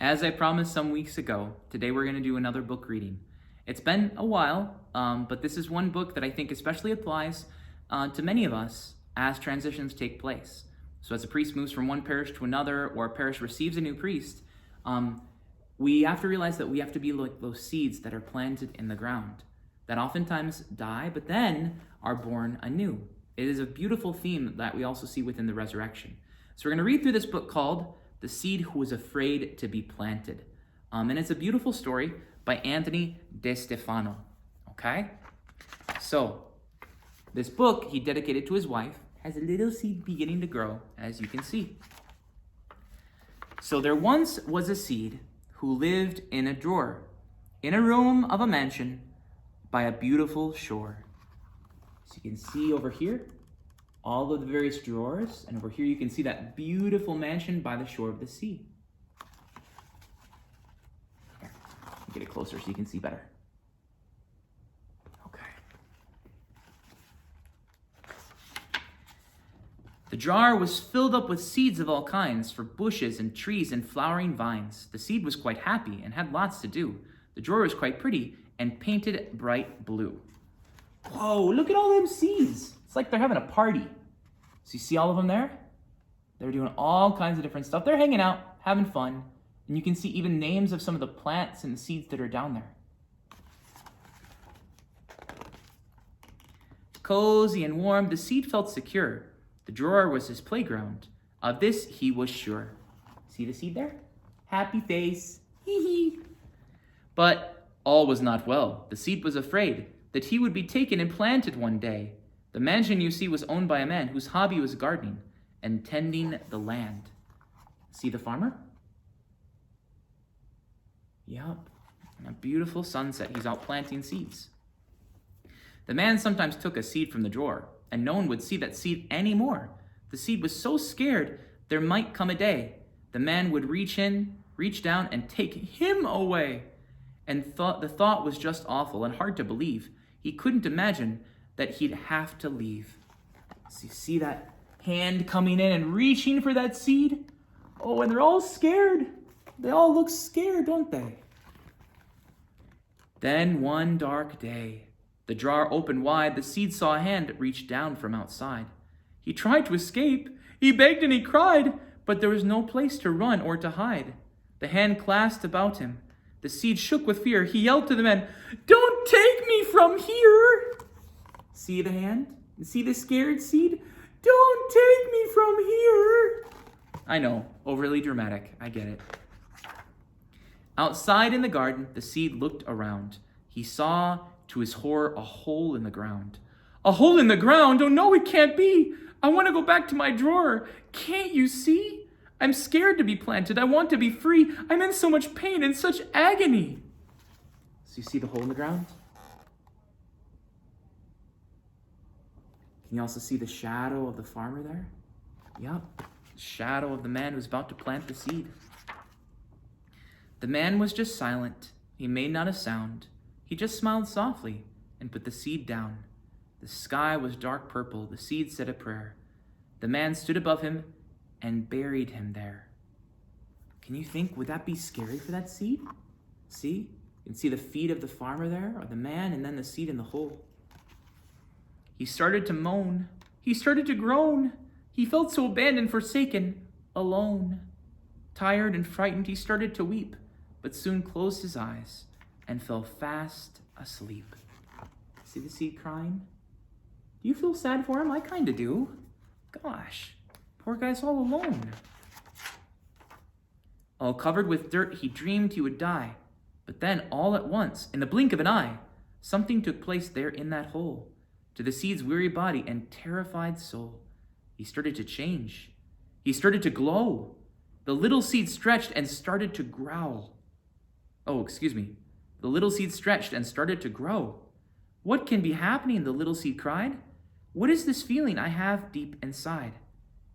As I promised some weeks ago, today we're going to do another book reading. It's been a while, but this is one book that I think especially applies to many of us as transitions take place. So as a priest moves from one parish to another, or a parish receives a new priest, we have to realize that we have to be like those seeds that are planted in the ground, that oftentimes die, but then are born anew. It is a beautiful theme that we also see within the resurrection. So we're going to read through this book called The Seed Who Was Afraid to Be Planted. And it's a beautiful story by Anthony DeStefano. Okay? So, this book he dedicated to his wife has a little seed beginning to grow, as you can see. So there once was a seed who lived in a drawer, in a room of a mansion by a beautiful shore. So you can see over here all of the various drawers, and over here you can see that beautiful mansion by the shore of the sea. Here, get it closer so you can see better. Okay. The jar was filled up with seeds of all kinds, for bushes and trees and flowering vines. The seed was quite happy and had lots to do. The drawer was quite pretty and painted bright blue. Whoa, look at all them seeds. It's like they're having a party. So you see all of them there? They're doing all kinds of different stuff. They're hanging out, having fun. And you can see even names of some of the plants and the seeds that are down there. Cozy and warm, the seed felt secure. The drawer was his playground. Of this he was sure. See the seed there? Happy face. Hee hee. But all was not well. The seed was afraid that he would be taken and planted one day. The mansion, you see, was owned by a man whose hobby was gardening and tending the land. See the farmer? Yup. And a beautiful sunset. He's out planting seeds. The man sometimes took a seed from the drawer, and no one would see that seed anymore. The seed was so scared there might come a day the man would reach down, and take him away. And the thought was just awful and hard to believe. He couldn't imagine that he'd have to leave. So you see that hand coming in and reaching for that seed? Oh, and they're all scared. They all look scared, don't they? Then one dark day, the drawer opened wide. The seed saw a hand reach down from outside. He tried to escape. He begged and he cried, but there was no place to run or to hide. The hand clasped about him. The seed shook with fear. He yelled to the man, "Don't take me from here!" See the hand? See the scared seed? "Don't take me from here!" I know, overly dramatic. I get it. Outside in the garden, the seed looked around. He saw, to his horror, a hole in the ground. A hole in the ground? Oh no, it can't be. I want to go back to my drawer. Can't you see? I'm scared to be planted. I want to be free. I'm in so much pain and such agony. So you see the hole in the ground? Can you also see the shadow of the farmer there? Yep, the shadow of the man who's about to plant the seed. The man was just silent. He made not a sound. He just smiled softly and put the seed down. The sky was dark purple. The seed said a prayer. The man stood above him and buried him there. Can you think, would that be scary for that seed? See? You can see the feet of the farmer there, or the man, and then the seed in the hole. He started to moan. He started to groan. He felt so abandoned, forsaken, alone. Tired and frightened, he started to weep, but soon closed his eyes and fell fast asleep. See the seed crying? Do you feel sad for him? I kind of do. Gosh, poor guy's all alone. All covered with dirt, he dreamed he would die. But then, all at once, in the blink of an eye, something took place there in that hole. To the seed's weary body and terrified soul, he started to change. He started to glow. The little seed stretched and started to growl. The little seed stretched and started to grow. What can be happening? The little seed cried. What is this feeling I have deep inside?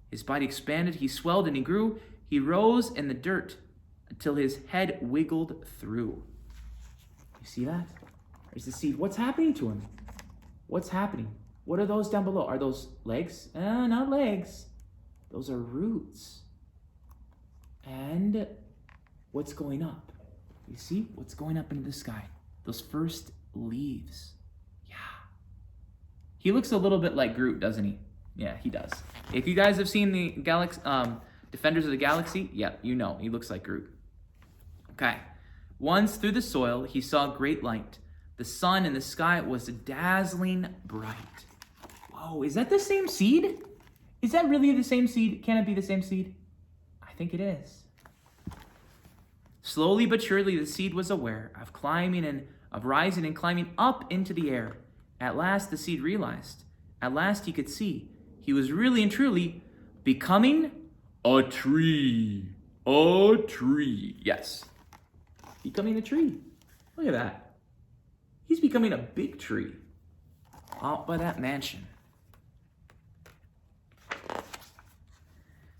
His body expanded, he swelled and he grew. He rose in the dirt until his head wiggled through. You see that? There's the seed. What's happening to him? What's happening? What are those down below? Are those legs? Not legs. Those are roots. And what's going up. You see what's going up into the sky? Those first leaves. Yeah. He looks a little bit like Groot, doesn't he? Yeah, he does. If you guys have seen the Defenders of the Galaxy, yeah, you know, he looks like Groot. Okay. Once through the soil, he saw great light. The sun in the sky was dazzling bright. Whoa, is that the same seed? Is that really the same seed? Can it be the same seed? I think it is. Slowly but surely, the seed was aware of rising and climbing up into the air. At last, the seed realized. At last, he could see. He was really and truly becoming a tree. A tree. Yes. Becoming a tree. Look at that. He's becoming a big tree out by that mansion.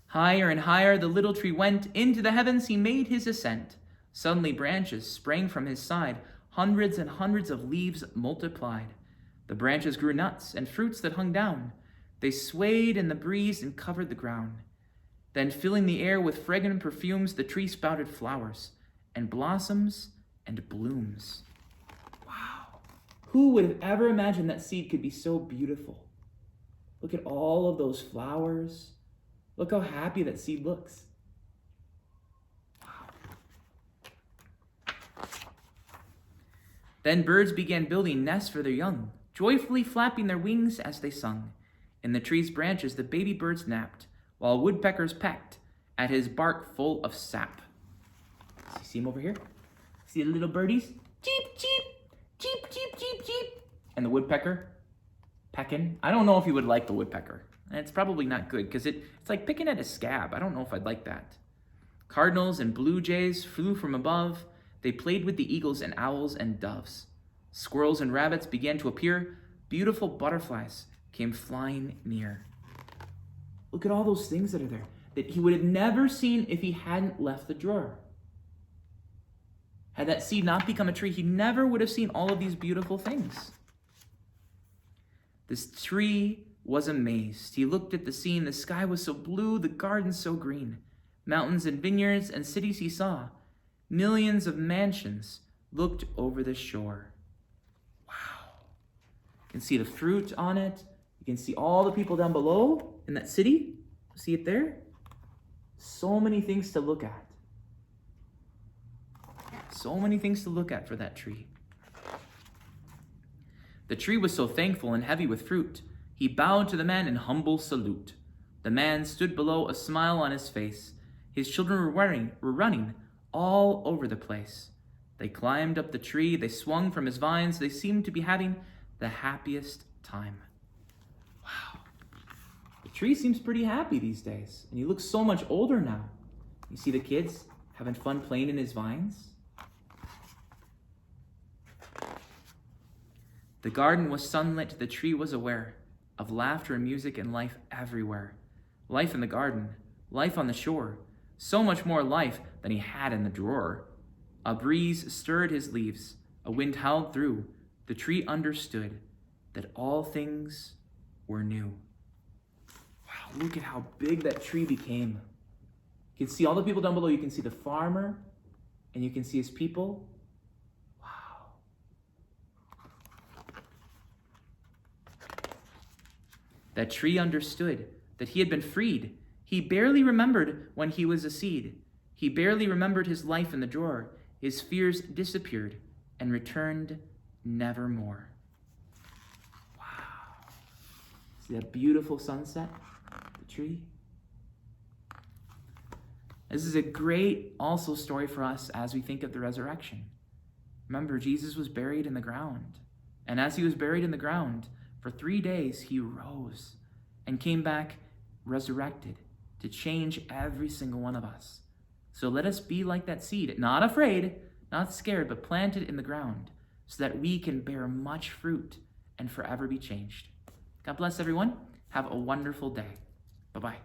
Higher and higher the little tree went. Into the heavens he made his ascent. Suddenly branches sprang from his side. Hundreds and hundreds of leaves multiplied. The branches grew nuts and fruits that hung down. They swayed in the breeze and covered the ground. Then filling the air with fragrant perfumes, the tree sprouted flowers and blossoms and blooms. Wow. Who would have ever imagined that seed could be so beautiful? Look at all of those flowers. Look how happy that seed looks. Wow. Then birds began building nests for their young, joyfully flapping their wings as they sung. In the tree's branches, the baby birds napped, while woodpeckers pecked at his bark full of sap. See him over here? See the little birdies? Cheep, cheep, cheep, cheep, cheep, cheep. And the woodpecker pecking. I don't know if you would like the woodpecker. And it's probably not good because it's like picking at a scab. I don't know if I'd like that. Cardinals and blue jays flew from above. They played with the eagles and owls and doves. Squirrels and rabbits began to appear. Beautiful butterflies came flying near. Look at all those things that are there that he would have never seen if he hadn't left the drawer. Had that seed not become a tree, he never would have seen all of these beautiful things. This tree was amazed. He looked at the scene. The sky was so blue, the garden so green. Mountains and vineyards and cities he saw. Millions of mansions looked over the shore. Wow. You can see the fruit on it. You can see all the people down below in that city. See it there? So many things to look at. So many things to look at for that tree. The tree was so thankful and heavy with fruit. He bowed to the man in humble salute. The man stood below, a smile on his face. His children were running all over the place. They climbed up the tree. They swung from his vines. They seemed to be having the happiest time. Wow. The tree seems pretty happy these days. And he looks so much older now. You see the kids having fun playing in his vines? The garden was sunlit. The tree was aware of laughter and music and life everywhere. Life in the garden, life on the shore, so much more life than he had in the drawer. A breeze stirred his leaves, a wind howled through. The tree understood that all things were new. Wow, look at how big that tree became. You can see all the people down below. You can see the farmer, and you can see his people. That tree understood that he had been freed. He barely remembered when he was a seed. He barely remembered his life in the drawer. His fears disappeared and returned nevermore. Wow. See that beautiful sunset? The tree? This is a great also story for us as we think of the resurrection. Remember, Jesus was buried in the ground. And as he was buried in the ground, for 3 days, he rose and came back resurrected to change every single one of us. So let us be like that seed, not afraid, not scared, but planted in the ground so that we can bear much fruit and forever be changed. God bless everyone. Have a wonderful day. Bye-bye.